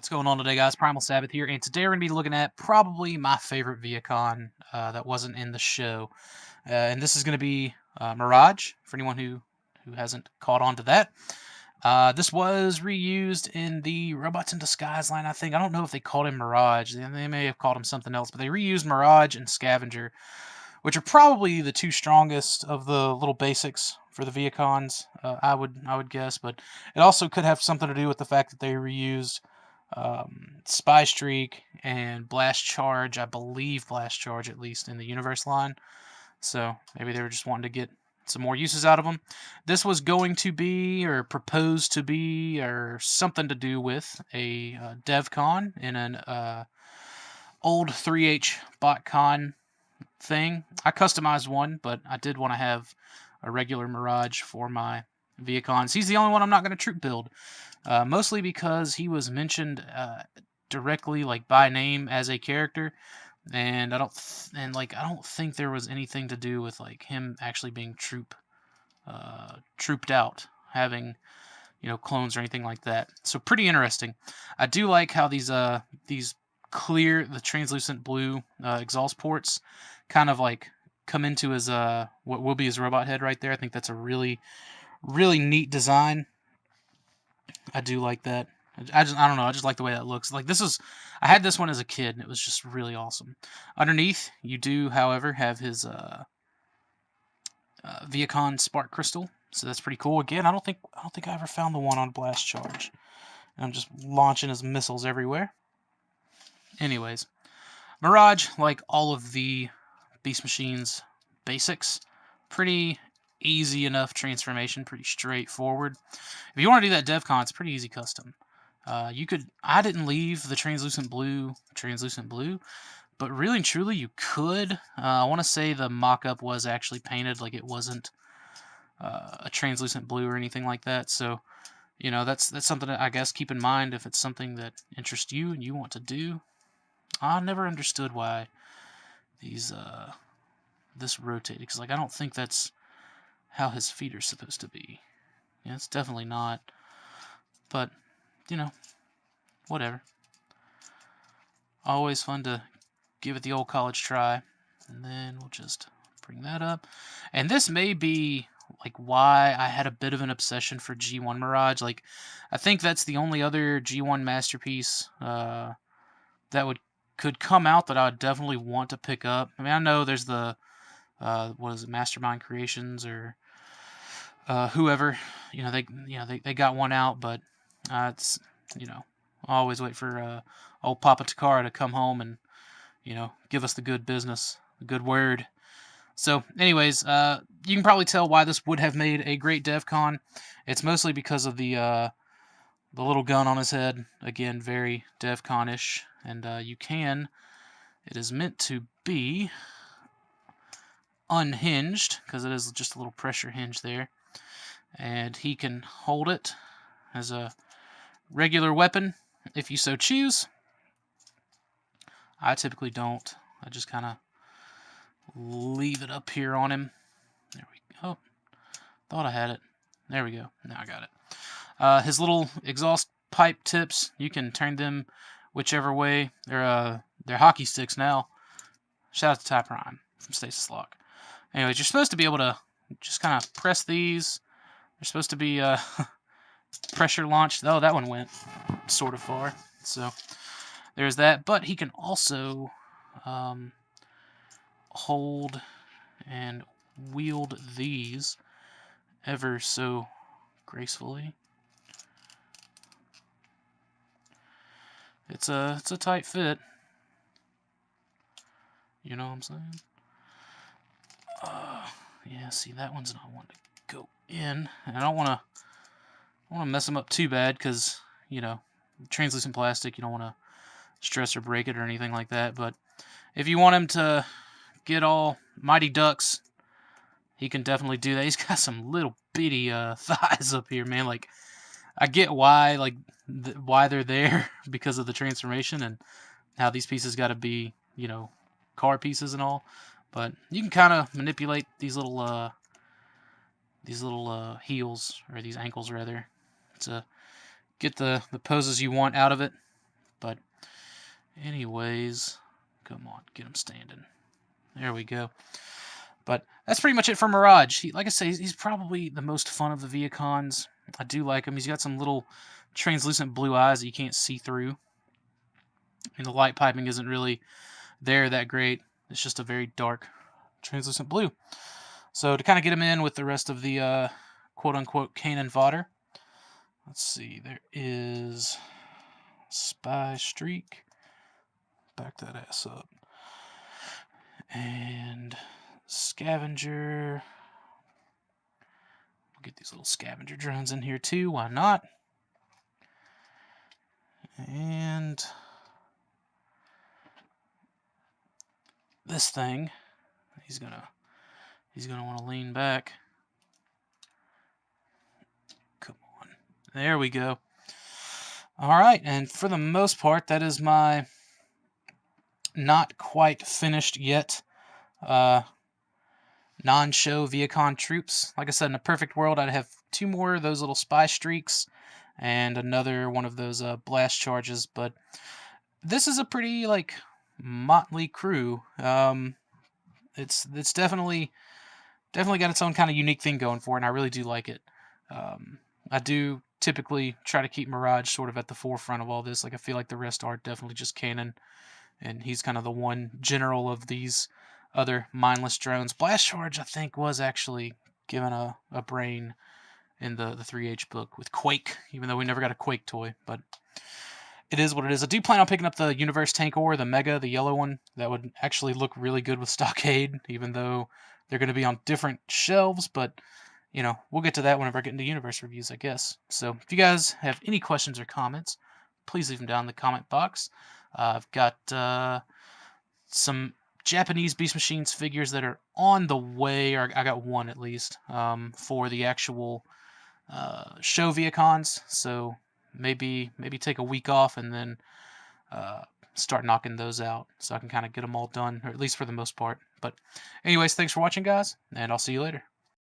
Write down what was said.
What's going on today, guys? Primal Sabbath here, and today we're going to be looking at probably my favorite Viacon that wasn't in the show. And this is going to be Mirage, for anyone who hasn't caught on to that. This was reused in the Robots in Disguise line, I think. I don't know if they called him Mirage. They may have called him something else, but they reused Mirage and Scavenger, which are probably the two strongest of the little basics for the Viacons, I would guess. But it also could have something to do with the fact that they reused Spy Streak and Blast Charge. I believe Blast Charge, at least in the Universe line. So maybe they were just wanting to get some more uses out of them. This was going to be, or proposed to be, or something to do with a DevCon in an old 3H BotCon thing. I customized one, but I did want to have a regular Mirage for my Viacons. He's the only one I'm not going to troop build. Mostly because he was mentioned directly, like by name, as a character, and I don't think there was anything to do with like him actually being trooped out, having clones or anything like that. So pretty interesting. I do like how these clear, the translucent blue exhaust ports kind of like come into his what will be his robot head right there. I think that's a really neat design. I do like that. I don't know. I just like the way that looks. Like I had this one as a kid, and it was just really awesome. Underneath, you do, however, have his Viacon Spark Crystal, so that's pretty cool. Again, I don't think I ever found the one on Blast Charge. And I'm just launching his missiles everywhere. Anyways, Mirage, like all of the Beast Machines basics, pretty easy enough transformation, pretty straightforward. If you want to do that DevCon, it's pretty easy custom. You could. I didn't leave the translucent blue, but really and truly you could. I want to say the mock-up was actually painted, like it wasn't a translucent blue or anything like that. So, that's something that I guess keep in mind if it's something that interests you and you want to do. I never understood why these this rotated, because like I don't think that's how his feet are supposed to be. Yeah, it's definitely not. But, whatever. Always fun to give it the old college try. And then we'll just bring that up. And this may be like why I had a bit of an obsession for G1 Mirage. Like, I think that's the only other G1 masterpiece that could come out that I would definitely want to pick up. I mean, I know there's the what is it, Mastermind Creations or whoever, they got one out, but it's, I always wait for old Papa Takara to come home and, give us the good business, the good word. So, anyways, you can probably tell why this would have made a great DevCon. It's mostly because of the little gun on his head. Again, very DevCon-ish, and it is meant to be unhinged, because it is just a little pressure hinge there. And he can hold it as a regular weapon if you so choose. I typically don't. I just kind of leave it up here on him. There we go. Oh, thought I had it. There we go. Now I got it. His little exhaust pipe tips, you can turn them whichever way. They're hockey sticks now. Shout out to Ty Prime from Stasis Lock. Anyways, you're supposed to be able to just kind of press these. They're supposed to be pressure launched. Oh, that one went sort of far. So there's that. But he can also hold and wield these ever so gracefully. It's a tight fit. You know what I'm saying? Yeah, see, that one's not one to go in. And I don't want to mess them up too bad, because, translucent plastic, you don't want to stress or break it or anything like that. But if you want him to get all Mighty Ducks, he can definitely do that. He's got some little bitty thighs up here, man. Like, I get why, why they're there because of the transformation and how these pieces got to be, car pieces and all. But you can kind of manipulate these little heels, or these ankles rather, to get the poses you want out of it. Anyways, come on, get him standing. There we go. But that's pretty much it for Mirage. Like I say, he's probably the most fun of the Viacons. I do like him. He's got some little translucent blue eyes that you can't see through. And the light piping isn't really there that great. It's just a very dark, translucent blue. So to kind of get him in with the rest of the quote-unquote Cannon fodder, let's see, there is Spy Streak. Back that ass up. And Scavenger. We'll get these little scavenger drones in here too, why not? And this thing, he's gonna want to lean back. Come on. There we go. Alright, and for the most part, that is my not quite finished yet non-show Viacon troops. Like I said, in a perfect world, I'd have 2 more of those little spy streaks and another one of those blast charges, but this is a pretty, like, motley crew. It's definitely got its own kind of unique thing going for it, and I really do like it. I do typically try to keep Mirage sort of at the forefront of all this. Like, I feel like the rest are definitely just Cannon, and he's kind of the one general of these other mindless drones. Blast Charge, I think, was actually given a brain in the 3H book with Quake, even though we never got a Quake toy, but it is what it is. I do plan on picking up the Universe Tank Ore, the Mega, the yellow one. That would actually look really good with Stockade, even though they're going to be on different shelves, but, you know, we'll get to that whenever I get into Universe reviews, I guess. So if you guys have any questions or comments, please leave them down in the comment box. I've got some Japanese Beast Machines figures that are on the way, or I got one at least, for the actual show Viacons, so maybe take a week off and then start knocking those out so I can kind of get them all done, or at least for the most part. But anyways, thanks for watching, guys, and I'll see you later.